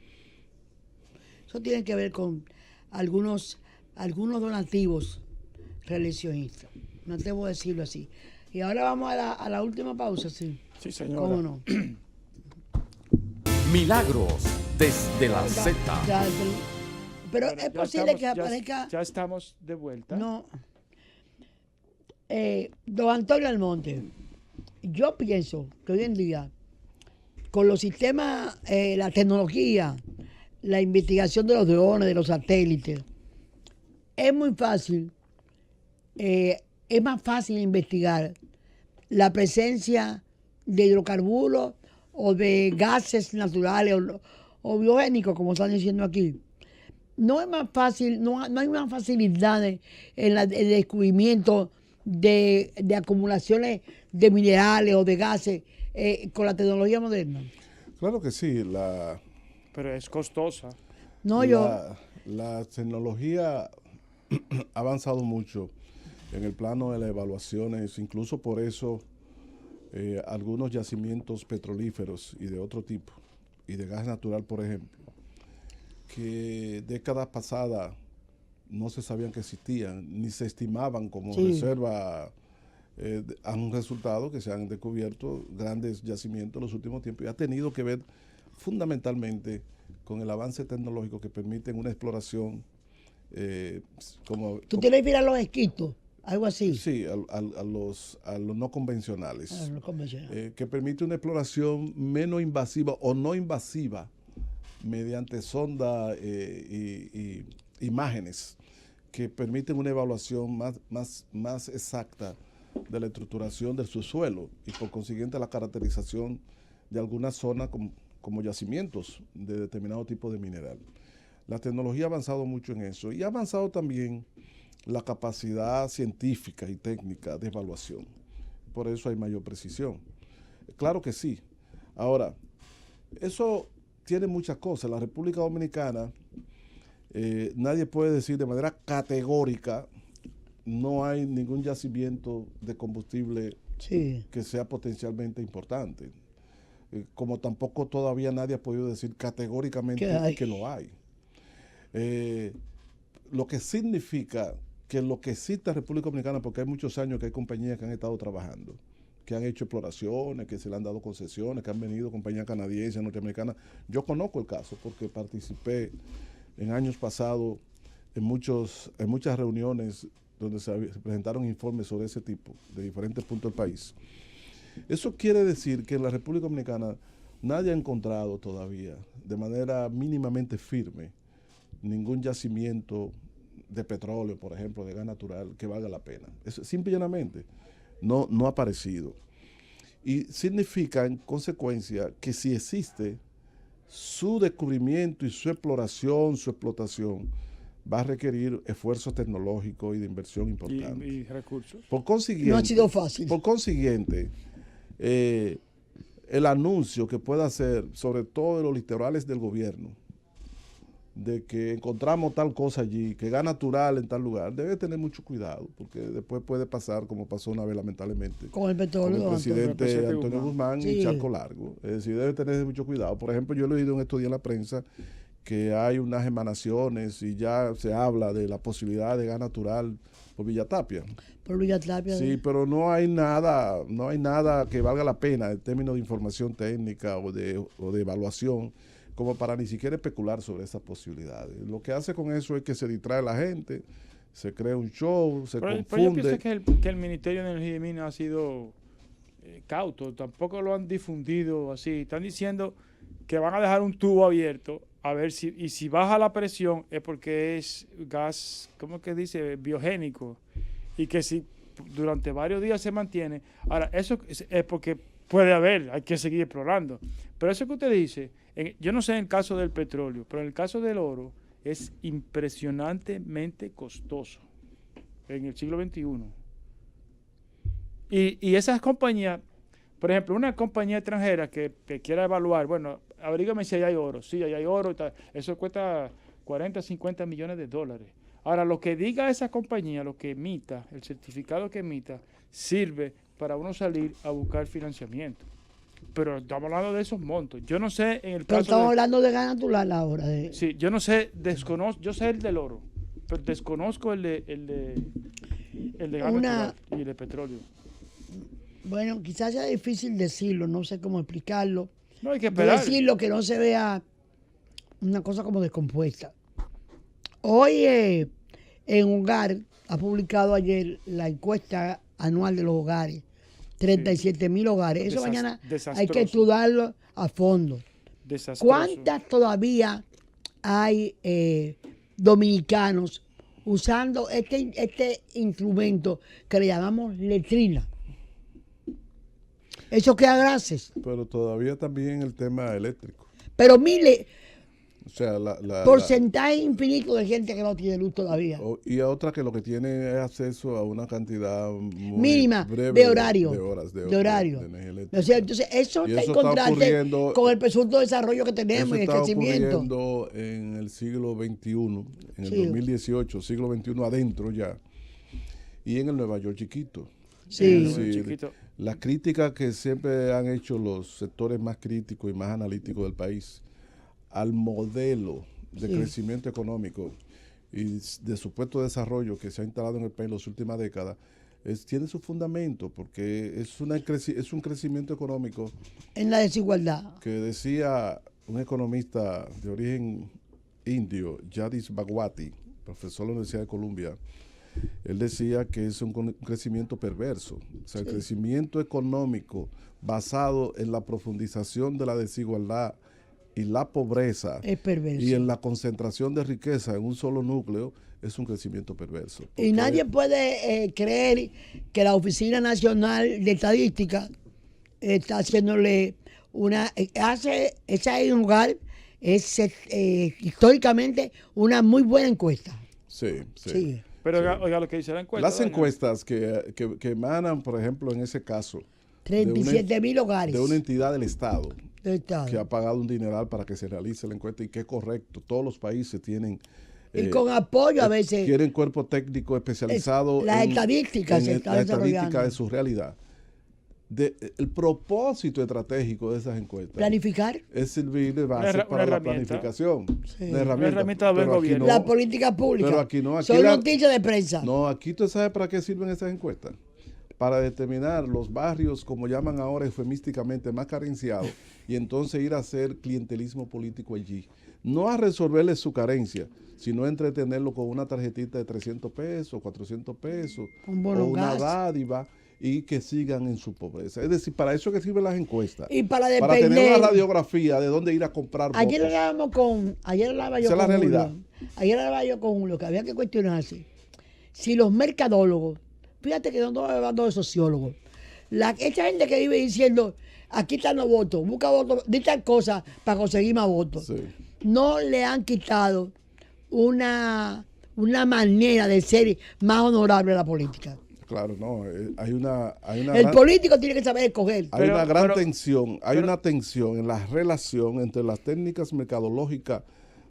Eso tiene que ver con algunos donativos reeleccionistas. No debo decirlo así. Y ahora vamos a la última pausa, sí. Sí, señora. ¿Cómo no? Milagros desde la Ya, Z. pero Bueno, es ya posible estamos- que aparezca... Ya estamos de vuelta. No. Don Antonio Almonte, yo pienso que hoy en día, con los sistemas, la tecnología, la investigación de los drones, de los satélites, es muy fácil, es más fácil investigar la presencia de hidrocarburos o de gases naturales o biogénicos, como están diciendo aquí. No es más fácil, no hay más facilidades en el descubrimiento de acumulaciones de minerales o de gases con la tecnología moderna. Claro que sí, Pero es costosa. No, la tecnología ha avanzado mucho en el plano de las evaluaciones, incluso por eso algunos yacimientos petrolíferos y de otro tipo, y de gas natural, por ejemplo, que décadas pasadas no se sabían que existían, ni se estimaban como Sí. reserva, han resultado que se han descubierto grandes yacimientos en los últimos tiempos y ha tenido que ver fundamentalmente con el avance tecnológico que permiten una exploración tú tienes que ir a los esquitos, algo así. sí, a los no convencionales, No convencional. que permite una exploración menos invasiva o no invasiva mediante sonda y imágenes que permiten una evaluación más exacta de la estructuración del subsuelo y por consiguiente la caracterización de algunas zonas como yacimientos de determinado tipo de mineral. La tecnología ha avanzado mucho en eso y ha avanzado también la capacidad científica y técnica de evaluación. Por eso hay mayor precisión. Claro que sí. Ahora, eso tiene muchas cosas. La República Dominicana, nadie puede decir de manera categórica, no hay ningún yacimiento de combustible Sí. que sea potencialmente importante. Como tampoco todavía nadie ha podido decir categóricamente que lo hay. Lo que significa que lo que existe en República Dominicana, porque hay muchos años que hay compañías que han estado trabajando, que han hecho exploraciones, que se le han dado concesiones, que han venido compañías canadienses, norteamericanas. Yo conozco el caso porque participé en años pasados en muchas reuniones donde se presentaron informes sobre ese tipo, de diferentes puntos del país. Eso quiere decir que en la República Dominicana nadie ha encontrado todavía, de manera mínimamente firme, ningún yacimiento de petróleo, por ejemplo, de gas natural, que valga la pena. Eso, simple y llanamente, no ha aparecido. Y significa, en consecuencia, que si existe, su descubrimiento y su exploración, su explotación, va a requerir esfuerzos tecnológicos y de inversión importantes. Y recursos. Por consiguiente, No ha sido fácil. Por consiguiente, el anuncio que pueda hacer, sobre todo en los litorales del gobierno, de que encontramos tal cosa allí, que gas natural en tal lugar, debe tener mucho cuidado, porque después puede pasar como pasó una vez lamentablemente Con el petróleo. con el presidente Antonio Antonio Guzmán Sí. y Charco Largo. Es decir, debe tener mucho cuidado. Por ejemplo, yo he leído en estos días en la prensa que hay unas emanaciones y ya se habla de la posibilidad de gas natural por Villa Tapia. Por Villa Tapia. Sí, pero no hay nada que valga la pena en términos de información técnica o de evaluación como para ni siquiera especular sobre esas posibilidades. Lo que hace con eso es que se distrae la gente, se crea un show, se Pero yo confunde. pienso que el Ministerio de Energía y Minas ha sido cauto, tampoco lo han difundido así. Están diciendo que van a dejar un tubo abierto a ver si baja la presión es porque es gas, ¿cómo que dice? Biogénico. Y que si durante varios días se mantiene. Ahora, eso es porque puede haber, hay que seguir explorando. Pero eso que usted dice, yo no sé en el caso del petróleo, pero en el caso del oro es impresionantemente costoso en el siglo XXI. Y esas compañías, por ejemplo, una compañía extranjera que quiera evaluar, bueno, averígame si ahí hay oro. Sí, ahí hay oro. Eso cuesta 40, 50 millones de dólares. Ahora, lo que diga esa compañía, lo que emita, el certificado que emita, sirve para uno salir a buscar financiamiento. Pero estamos hablando de esos montos. Yo no sé en el Pero caso estamos hablando de gas natural ahora. Sí, yo no sé, desconozco, yo sé el del oro, pero desconozco el de gas natural y el de petróleo. Bueno, quizás sea difícil decirlo, no sé cómo explicarlo. No hay que esperar. Decirlo que no se vea una cosa como descompuesta. Hoy en Hogar ha publicado ayer la encuesta anual de los hogares. 37,000 hogares. Eso mañana hay que estudiarlo a fondo. Desastroso. ¿Cuántas todavía hay dominicanos usando este instrumento que le llamamos letrina? Eso queda gracias. Pero todavía también el tema eléctrico. Pero mire, O sea, porcentaje infinito de gente que no tiene luz todavía. y a otra que lo que tiene es acceso a una cantidad muy Mínima breve de horario. de horas de horario. de energía eléctrica. O sea, entonces, eso Y está eso en está contraste ocurriendo- con el presunto desarrollo que tenemos Eso y el está crecimiento. ocurriendo en el siglo XXI, en el Sí. 2018, siglo XXI adentro ya, y en el Nueva York chiquito. Sí. Es decir, Chiquito. las críticas que siempre han hecho los sectores más críticos y más analíticos del país al modelo de Sí. crecimiento económico y de supuesto desarrollo que se ha instalado en el país en las últimas décadas, tiene su fundamento, porque es un crecimiento económico En la desigualdad. que decía un economista de origen indio, Jadis Bhagwati, profesor de la Universidad de Columbia. Él decía que es un crecimiento perverso, o sea, el crecimiento económico basado en la profundización de la desigualdad y la pobreza Es perverso. y en la concentración de riqueza en un solo núcleo es un crecimiento perverso. Y Porque nadie puede creer que la Oficina Nacional de Estadística está haciéndole esa en Hogar es históricamente una muy buena encuesta. Sí, sí. Sí. Pero Sí. oiga lo que dice la encuesta. Las doña. encuestas que emanan, por ejemplo, en ese caso, 37,000 hogares de una entidad del Estado del Estado. que ha pagado un dineral para que se realice la encuesta y que es correcto. Todos los países tienen... Y con apoyo a veces. Quieren cuerpo técnico especializado Las estadísticas se están la estadística desarrollando. de su realidad. El propósito estratégico de esas encuestas Planificar es servir de base Una para la herramienta. planificación. Sí. Una Una herramienta del pero aquí gobierno. la política pública. pero aquí no, aquí son la- noticias de prensa. No, aquí tú sabes para qué sirven esas encuestas. Para determinar los barrios, como llaman ahora eufemísticamente, más carenciados, y entonces ir a hacer clientelismo político allí. No a resolverles su carencia, sino a entretenerlo con una tarjetita de 300 pesos, 400 pesos, Un bono o una gas. dádiva, y que sigan en su pobreza. Es decir, para eso que sirven las encuestas. Y para Para tener depender. una radiografía de dónde ir a comprar Ayer votos. hablaba yo Esa es la con realidad. Julio. Ayer hablaba yo con Julio que había que cuestionarse si los mercadólogos, fíjate que no estamos hablando de sociólogos, esta gente que vive diciendo, aquí están los votos, busca votos, di tal cosa para conseguir más votos, Sí. no le han quitado una manera de ser más honorable a la política. Claro, no. Hay una El político tiene que saber escoger. Hay una gran tensión, una tensión en la relación entre las técnicas mercadológicas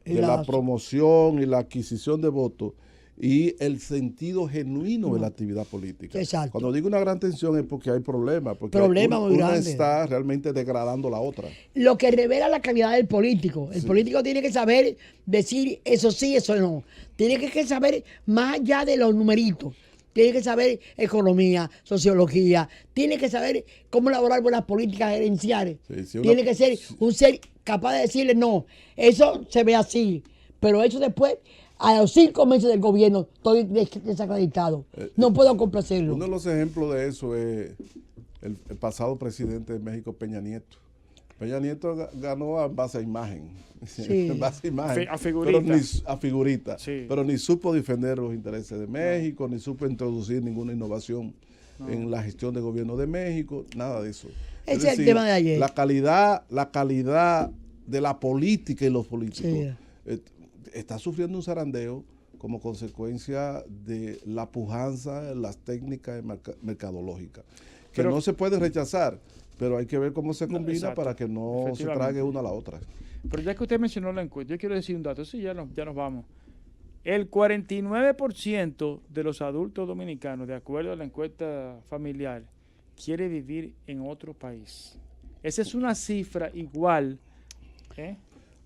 de la promoción y la adquisición de votos y el sentido genuino de la actividad política. Exacto. Cuando digo una gran tensión es porque hay problemas, porque una está realmente degradando la otra. Lo que revela la calidad del político. El político tiene que saber decir eso sí, eso no. Tiene que saber más allá de los numeritos. Tiene que saber economía, sociología. Tiene que saber cómo elaborar buenas políticas gerenciales. Tiene que ser un ser capaz de decirle, no, eso se ve así. Pero eso después, a los 5 meses del gobierno, estoy desacreditado. No puedo complacerlo. Uno de los ejemplos de eso es el pasado presidente de México, Peña Nieto. Peña Nieto ganó en base a imagen. Sí. En base a imagen. A figurita. Figurita. Sí. Pero ni supo defender los intereses de México, ni supo introducir ninguna innovación en la gestión de gobierno de México, nada de eso. Ese es el tema de ayer. La calidad de la política y los políticos está sufriendo un zarandeo como consecuencia de la pujanza, las técnicas mercadológicas, que no se puede rechazar, pero hay que ver cómo se combina para que no se trague una a la otra. Pero ya que usted mencionó la encuesta, yo quiero decir un dato, sí, ya nos vamos. El 49% de los adultos dominicanos, de acuerdo a la encuesta familiar, quiere vivir en otro país. Esa es una cifra igual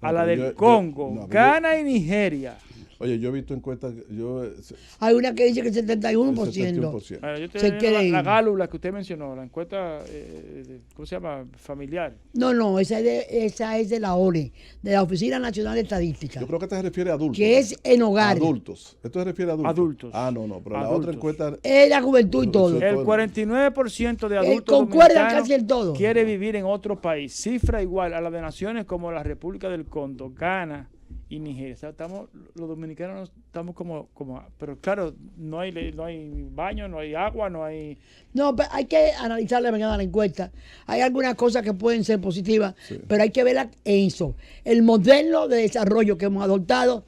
a la del Congo, Ghana y Nigeria. Oye, yo he visto encuestas, hay una que dice que el 71%. Yo te la gálula que usted mencionó, la encuesta, ¿cómo se llama? Familiar. No, esa es de la ONE, de la Oficina Nacional de Estadística. Yo creo que esta se refiere a adultos. Que es en hogar. Adultos. Esto se refiere a adultos. Adultos. No, pero la otra encuesta... Es la juventud y todo. El 49% de adultos concuerdan casi en todo. Quiere vivir en otro país. Cifra igual a la de naciones como la República del Congo, Ghana y Nigeria. O sea, los dominicanos estamos como, pero claro, no hay baño, no hay agua, no hay... No, pero hay que analizarle mañana la encuesta. Hay algunas cosas que pueden ser positivas, pero hay que verla en eso. El modelo de desarrollo que hemos adoptado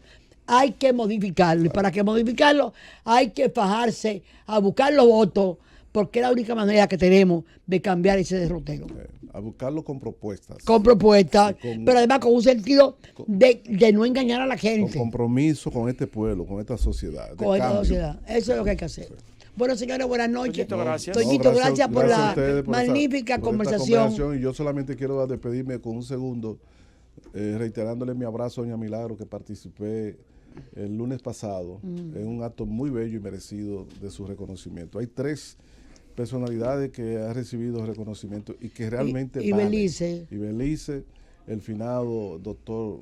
hay que modificarlo. Y para que modificarlo hay que fajarse a buscar los votos, porque es la única manera que tenemos de cambiar ese derrotero. A buscarlo con propuestas. Con propuestas, pero además con un sentido de no engañar a la gente. Con compromiso con este pueblo, con esta sociedad. Con esta sociedad. Eso es lo que hay que hacer. Bueno, señores, buenas noches. Toñito, gracias por la magnífica conversación. Y yo solamente quiero despedirme con un segundo, reiterándole mi abrazo a doña Milagro, que participé el lunes pasado en un acto muy bello y merecido de su reconocimiento. Hay 3 personalidades que han recibido reconocimiento y que realmente y Belice, el finado doctor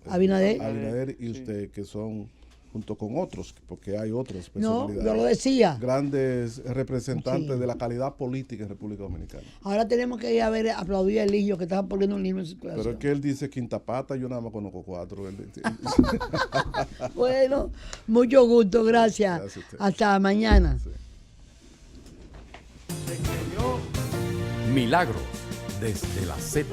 Abinader y usted, que son junto con otros, porque hay otras personalidades. No, yo lo decía. Grandes representantes de la calidad política en República Dominicana. Ahora tenemos que ir a ver, aplaudir a Eligio, que estaba poniendo un libro en circulación. Pero es que él dice Quinta Pata, yo nada más conozco 4. Bueno, mucho gusto, gracias. Hasta mañana. Sí. Milagros desde la Z.